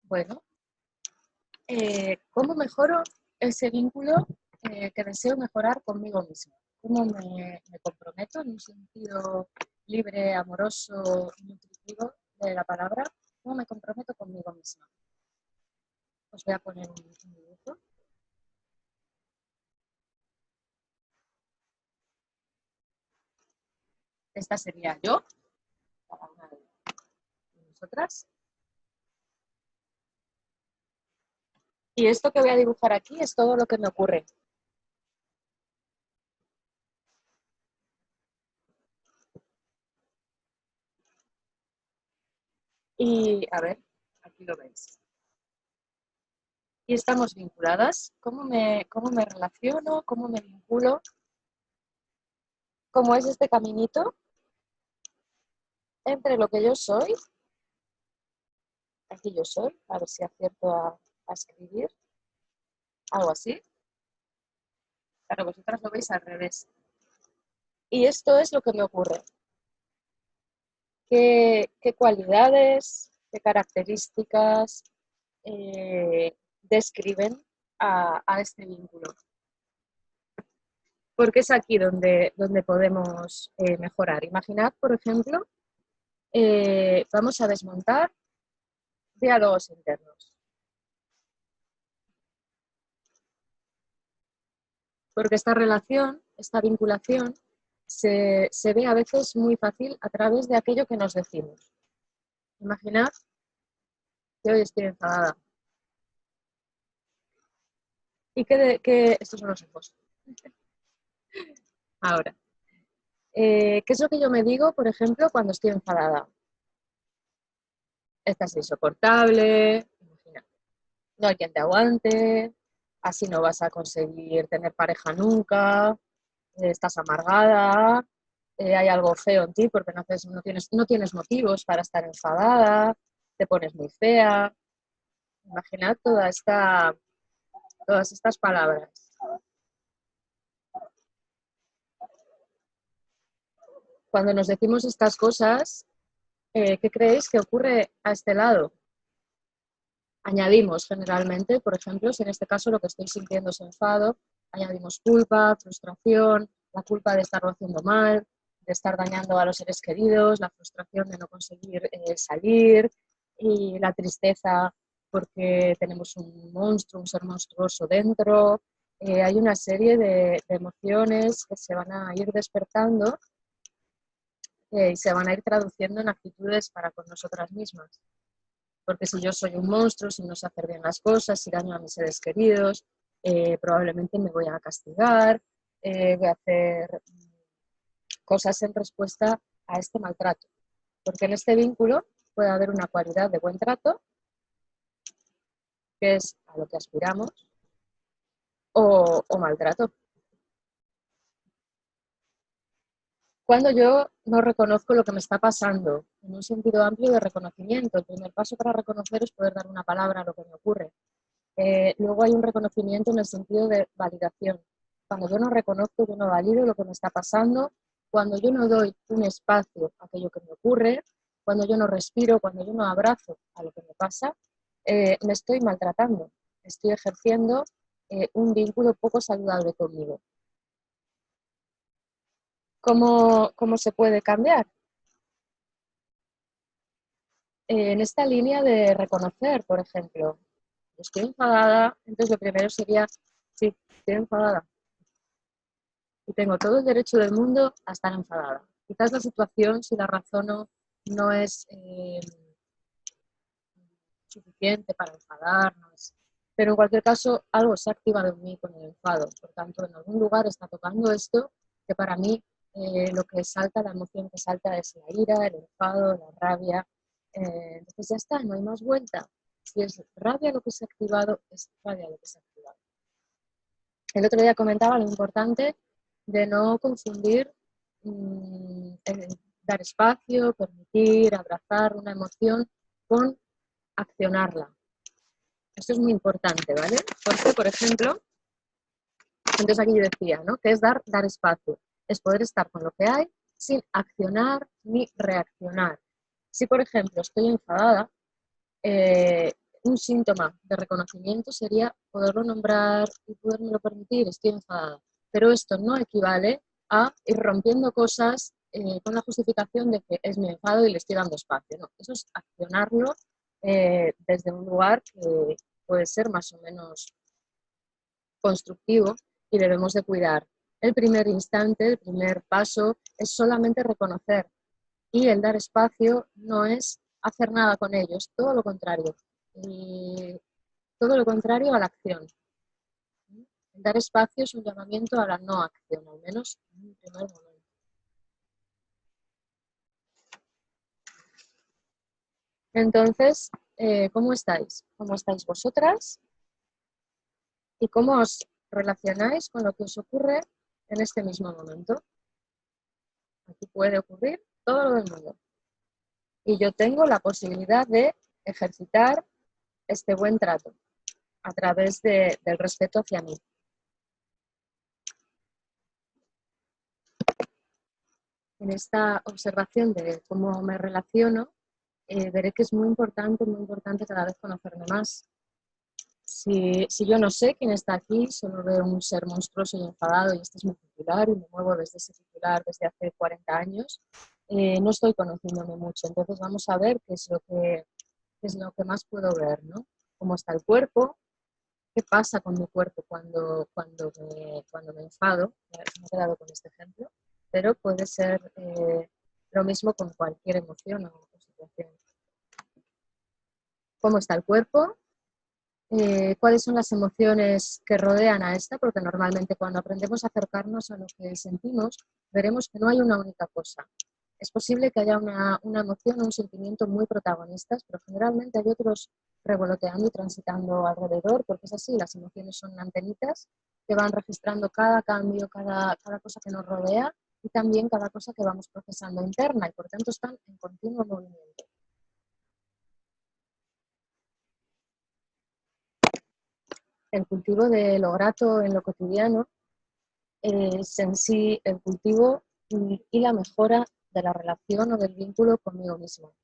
Bueno, ¿cómo mejoro ese vínculo que deseo mejorar conmigo misma? ¿Cómo me comprometo en un sentido libre, amoroso y nutritivo de la palabra? ¿Cómo me comprometo conmigo misma? Os voy a poner un dibujo. Esta sería yo, cada una de nosotras. Y esto que voy a dibujar aquí es todo lo que me ocurre. Y a ver, aquí lo veis. Y estamos vinculadas. ¿Cómo me relaciono? ¿Cómo me vinculo? ¿Cómo es este caminito entre lo que yo soy? Aquí yo soy, a ver si acierto a escribir. Algo así. Claro, vosotras lo veis al revés. Y esto es lo que me ocurre. ¿Qué cualidades, qué características describen a este vínculo? Porque es aquí donde podemos mejorar. Imaginad, por ejemplo, vamos a desmontar diálogos internos. Porque esta relación, esta vinculación, se ve a veces muy fácil a través de aquello que nos decimos. Imaginad que hoy estoy enfadada. Y estos son los ojos. Ahora, ¿qué es lo que yo me digo, por ejemplo, cuando estoy enfadada? Estás insoportable, imagina, no hay quien te aguante, así no vas a conseguir tener pareja nunca, estás amargada, hay algo feo en ti porque no tienes motivos para estar enfadada, te pones muy fea. Imaginad todas estas palabras. Cuando nos decimos estas cosas, ¿qué creéis que ocurre a este lado? Añadimos generalmente, por ejemplo, si en este caso lo que estoy sintiendo es enfado, añadimos culpa, frustración, la culpa de estarlo haciendo mal, de estar dañando a los seres queridos, la frustración de no conseguir salir y la tristeza porque tenemos un monstruo, un ser monstruoso dentro. Hay una serie de emociones que se van a ir despertando y se van a ir traduciendo en actitudes para con nosotras mismas. Porque si yo soy un monstruo, si no sé hacer bien las cosas, si daño a mis seres queridos, probablemente me voy a castigar, voy a hacer cosas en respuesta a este maltrato. Porque en este vínculo puede haber una cualidad de buen trato, que es a lo que aspiramos, o maltrato. Cuando yo no reconozco lo que me está pasando, en un sentido amplio de reconocimiento, el primer paso para reconocer es poder dar una palabra a lo que me ocurre. Luego hay un reconocimiento en el sentido de validación. Cuando yo no reconozco, yo no valido lo que me está pasando, cuando yo no doy un espacio a aquello que me ocurre, cuando yo no respiro, cuando yo no abrazo a lo que me pasa, me estoy maltratando, estoy ejerciendo un vínculo poco saludable conmigo. ¿Cómo se puede cambiar? En esta línea de reconocer, por ejemplo, estoy enfadada, entonces lo primero sería, sí, estoy enfadada y tengo todo el derecho del mundo a estar enfadada. Quizás la situación, si la razono, no es suficiente para enfadarnos, pero en cualquier caso algo se ha activado en mí con el enfado. Por tanto, en algún lugar está tocando esto que para mí lo que salta, la emoción que salta es la ira, el enfado, la rabia. Entonces ya está, no hay más vuelta. Si es rabia lo que se ha activado, es rabia lo que se ha activado. El otro día comentaba lo importante de no confundir dar espacio, permitir, abrazar una emoción con accionarla. Esto es muy importante, ¿vale? Porque, por ejemplo, entonces aquí yo decía, ¿no? Que es dar espacio, es poder estar con lo que hay sin accionar ni reaccionar. Si, por ejemplo, estoy enfadada, un síntoma de reconocimiento sería poderlo nombrar y podérmelo permitir, estoy enfadada. Pero esto no equivale a ir rompiendo cosas con la justificación de que es mi enfado y le estoy dando espacio. No, eso es accionarlo desde un lugar que puede ser más o menos constructivo y debemos de cuidar. El primer instante, el primer paso es solamente reconocer, y el dar espacio no es hacer nada con ellos, todo lo contrario. Y todo lo contrario a la acción. El dar espacio es un llamamiento a la no acción, al menos en un primer momento. Entonces, ¿cómo estáis? ¿Cómo estáis vosotras? ¿Y cómo os relacionáis con lo que os ocurre en este mismo momento? Aquí puede ocurrir todo lo del mundo. Y yo tengo la posibilidad de ejercitar este buen trato a través del respeto hacia mí. En esta observación de cómo me relaciono, veré que es muy importante cada vez conocerme más. Si yo no sé quién está aquí, solo veo un ser monstruoso y enfadado y este es mi titular y me muevo desde ese titular desde hace 40 años, no estoy conociéndome mucho. Entonces vamos a ver qué es lo que más puedo ver, ¿no? Cómo está el cuerpo, qué pasa con mi cuerpo cuando me enfado. Me he quedado con este ejemplo, pero puede ser lo mismo con cualquier emoción o situación. ¿Cómo está el cuerpo? ¿Cuáles son las emociones que rodean a esta? Porque normalmente cuando aprendemos a acercarnos a lo que sentimos, veremos que no hay una única cosa. Es posible que haya una emoción o un sentimiento muy protagonistas, pero generalmente hay otros revoloteando y transitando alrededor, porque es así, las emociones son antenitas que van registrando cada cambio, cada cosa que nos rodea y también cada cosa que vamos procesando interna y por tanto están en continuo movimiento. El cultivo de lo grato en lo cotidiano es en sí el cultivo y la mejora de la relación o del vínculo conmigo mismo.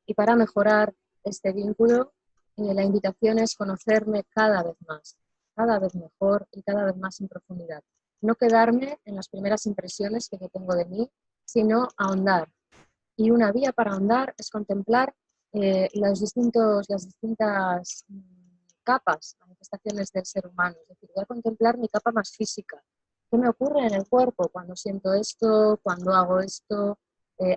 Y para mejorar este vínculo, la invitación es conocerme cada vez más, cada vez mejor y cada vez más en profundidad. No quedarme en las primeras impresiones que yo tengo de mí, sino ahondar. Y una vía para ahondar es contemplar las distintas capas, manifestaciones del ser humano. Es decir, voy a contemplar mi capa más física. ¿Qué me ocurre en el cuerpo cuando siento esto, cuando hago esto,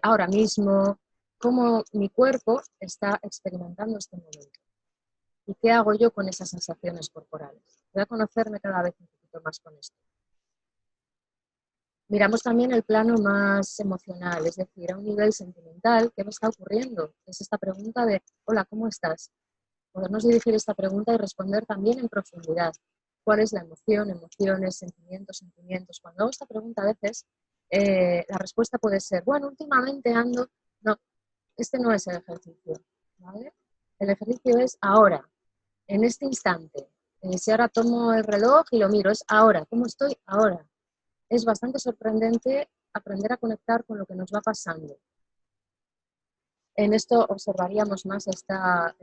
ahora mismo? ¿Cómo mi cuerpo está experimentando este momento? ¿Y qué hago yo con esas sensaciones corporales? Voy a conocerme cada vez un poquito más con esto. Miramos también el plano más emocional, es decir, a un nivel sentimental, ¿qué me está ocurriendo? Es esta pregunta de, hola, ¿cómo estás? Podernos dirigir esta pregunta y responder también en profundidad. ¿Cuál es la emoción, emociones, sentimientos? Cuando hago esta pregunta a veces, la respuesta puede ser, bueno, últimamente ando... No, este no es el ejercicio, ¿vale? El ejercicio es ahora, en este instante. Si ahora tomo el reloj y lo miro, es ahora, ¿cómo estoy ahora? Es bastante sorprendente aprender a conectar con lo que nos va pasando. En esto observaríamos más esta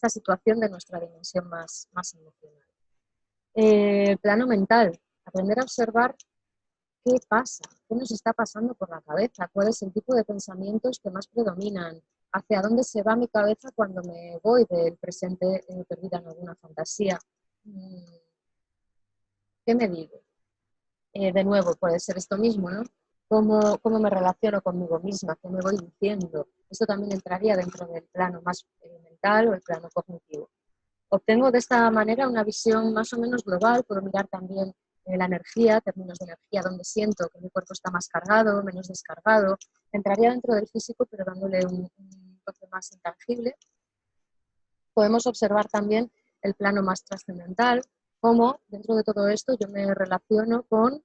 situación de nuestra dimensión más emocional. El plano mental, aprender a observar qué pasa, qué nos está pasando por la cabeza, cuál es el tipo de pensamientos que más predominan, hacia dónde se va mi cabeza cuando me voy del presente perdida en alguna fantasía. ¿Qué me digo? De nuevo, puede ser esto mismo, ¿no? ¿Cómo me relaciono conmigo misma? ¿Qué me voy diciendo? Esto también entraría dentro del plano más mental o el plano cognitivo. Obtengo de esta manera una visión más o menos global, puedo mirar también la energía, términos de energía, donde siento que mi cuerpo está más cargado, menos descargado. Entraría dentro del físico, pero dándole un toque más intangible. Podemos observar también el plano más trascendental, cómo dentro de todo esto yo me relaciono con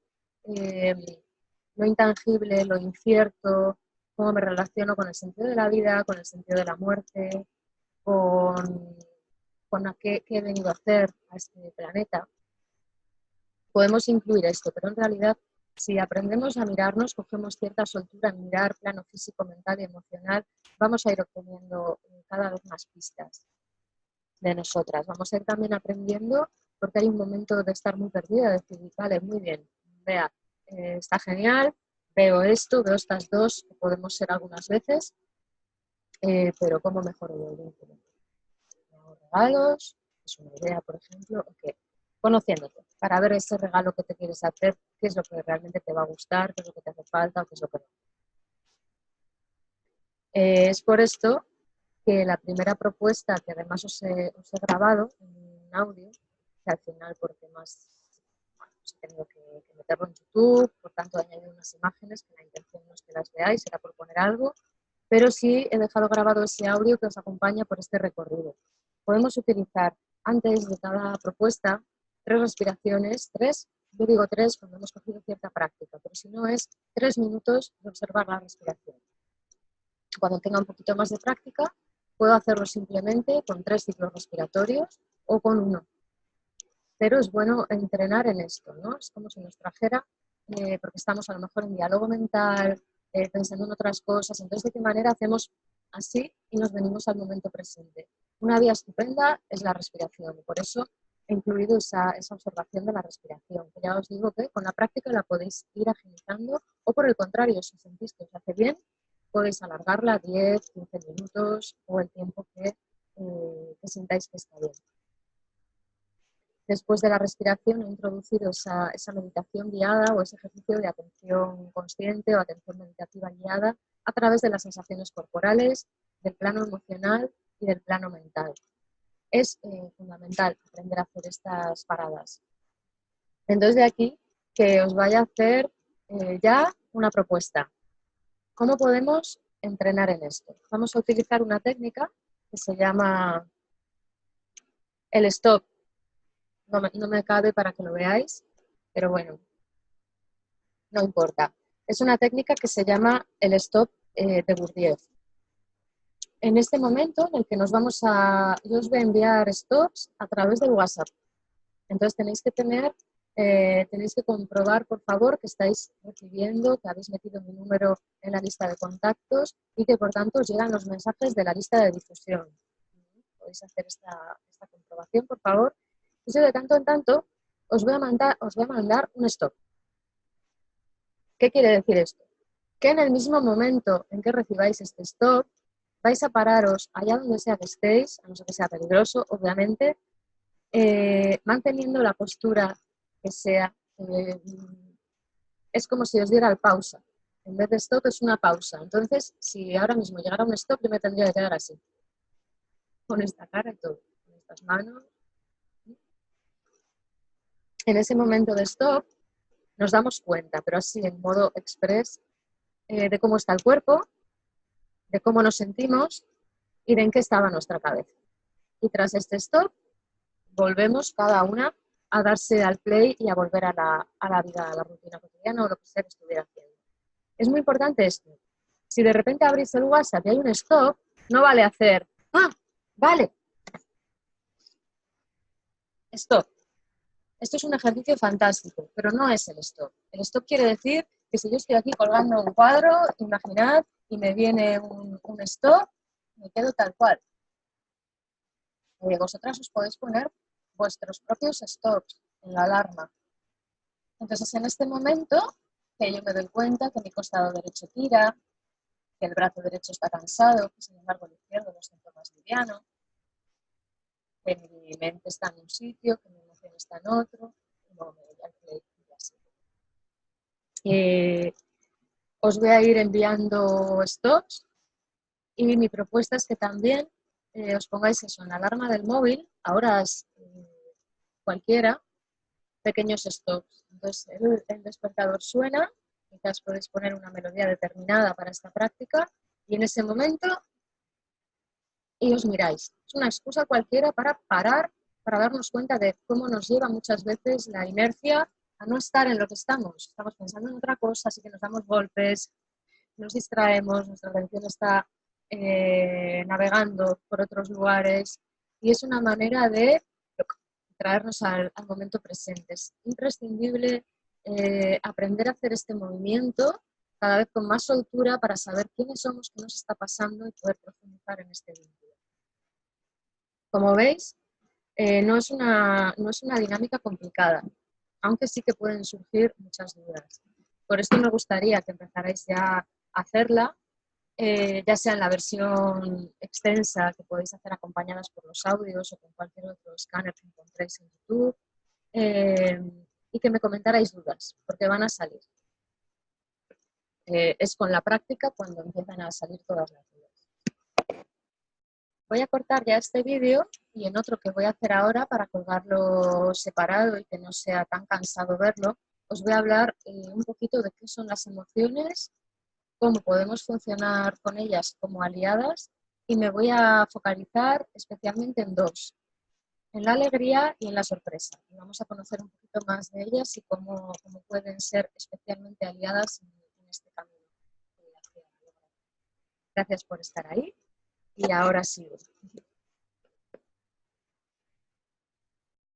lo intangible, lo incierto, cómo me relaciono con el sentido de la vida, con el sentido de la muerte, con qué he venido a hacer a este planeta. Podemos incluir esto, pero en realidad si aprendemos a mirarnos, cogemos cierta soltura en mirar plano físico, mental y emocional, vamos a ir obteniendo cada vez más pistas. de nosotras. Vamos a ir también aprendiendo porque hay un momento de estar muy perdida, de decir, vale, muy bien, vea, está genial, veo esto, veo estas dos, que podemos ser algunas veces, pero ¿cómo mejoro yo el vínculo? ¿Me hago regalos? ¿Es una idea, por ejemplo? ¿O conociéndote, para ver ese regalo que te quieres hacer, qué es lo que realmente te va a gustar, qué es lo que te hace falta o qué es lo que no. Es por esto que la primera propuesta, que además os he grabado en audio, que al final por temas, bueno, pues he tenido que meterlo en YouTube, por tanto he añadido unas imágenes, que la intención no es que las veáis, era por poner algo, pero sí he dejado grabado ese audio que os acompaña por este recorrido. Podemos utilizar antes de cada propuesta 3 respiraciones, 3, yo digo 3 cuando hemos cogido cierta práctica, pero si no es 3 minutos de observar la respiración. Cuando tenga un poquito más de práctica, puedo hacerlo simplemente con 3 ciclos respiratorios o con 1. Pero es bueno entrenar en esto, ¿no? Es como si nos trajera, porque estamos a lo mejor en diálogo mental, pensando en otras cosas. Entonces, ¿de qué manera hacemos así y nos venimos al momento presente? Una vía estupenda es la respiración. Por eso he incluido esa observación de la respiración, que ya os digo que con la práctica la podéis ir agilizando o por el contrario, si sentís que os hace bien, podéis alargarla 10, 15 minutos o el tiempo que sintáis que está bien. Después de la respiración he introducido esa meditación guiada o ese ejercicio de atención consciente o atención meditativa guiada a través de las sensaciones corporales, del plano emocional y del plano mental. Es fundamental aprender a hacer estas paradas. Entonces de aquí que os vaya a hacer ya una propuesta. ¿Cómo podemos entrenar en esto? Vamos a utilizar una técnica que se llama el stop. No me cabe para que lo veáis, pero bueno, no importa. Es una técnica que se llama el stop de Gurdjieff. En este momento en el que yo os voy a enviar stops a través del WhatsApp. Entonces tenéis que comprobar, por favor, que estáis recibiendo, que habéis metido mi número en la lista de contactos y que, por tanto, os llegan los mensajes de la lista de difusión. Podéis hacer esta comprobación, por favor. Y de tanto en tanto os voy a mandar un stop. ¿Qué quiere decir esto? Que en el mismo momento en que recibáis este stop, vais a pararos allá donde sea que estéis, a no ser que sea peligroso, obviamente, manteniendo la postura que sea. Es como si os diera el pausa. En vez de stop es una pausa. Entonces, si ahora mismo llegara un stop, yo me tendría que quedar así. Con esta cara y todo. Con estas manos. En ese momento de stop, nos damos cuenta, pero así en modo express, de cómo está el cuerpo, de cómo nos sentimos y de en qué estaba nuestra cabeza. Y tras este stop, volvemos cada una a darse al play y a volver a la vida, a la rutina cotidiana o lo que sea que estuviera haciendo. Es muy importante esto. Si de repente abrís el WhatsApp y hay un stop, no vale hacer, vale, stop. Esto es un ejercicio fantástico, pero no es el stop. El stop quiere decir que si yo estoy aquí colgando un cuadro, imaginad, y me viene un stop, me quedo tal cual. Vosotras os podéis poner vuestros propios stops en la alarma. Entonces, en este momento, que yo me doy cuenta que mi costado derecho tira, que el brazo derecho está cansado, que sin embargo el izquierdo lo siento más liviano, que mi mente está en un sitio, que mi emoción está en otro, y luego me voy al play y así. Os voy a ir enviando stops y mi propuesta es que también os pongáis eso en la alarma del móvil, a horas cualquiera, pequeños stops. Entonces el despertador suena, quizás podéis poner una melodía determinada para esta práctica y en ese momento y os miráis. Es una excusa cualquiera para parar, para darnos cuenta de cómo nos lleva muchas veces la inercia a no estar en lo que estamos. Estamos pensando en otra cosa, así que nos damos golpes, nos distraemos, nuestra atención está navegando por otros lugares y es una manera de traernos al momento presente. Es imprescindible aprender a hacer este movimiento cada vez con más soltura para saber quiénes somos, qué nos está pasando y poder profundizar en este vínculo. Como veis, no es una dinámica complicada, aunque sí que pueden surgir muchas dudas. Por esto me gustaría que empezarais ya a hacerla, ya sea en la versión extensa que podéis hacer acompañadas por los audios o con cualquier otro escáner que encontréis en YouTube, y que me comentarais dudas, porque van a salir. Es con la práctica cuando empiezan a salir todas las dudas. Voy a cortar ya este vídeo y en otro que voy a hacer ahora para colgarlo separado y que no sea tan cansado verlo, os voy a hablar un poquito de qué son las emociones, cómo podemos funcionar con ellas como aliadas y me voy a focalizar especialmente en dos, en la alegría y en la sorpresa. Y vamos a conocer un poquito más de ellas y cómo pueden ser especialmente aliadas en este camino. Gracias por estar ahí y ahora sigo.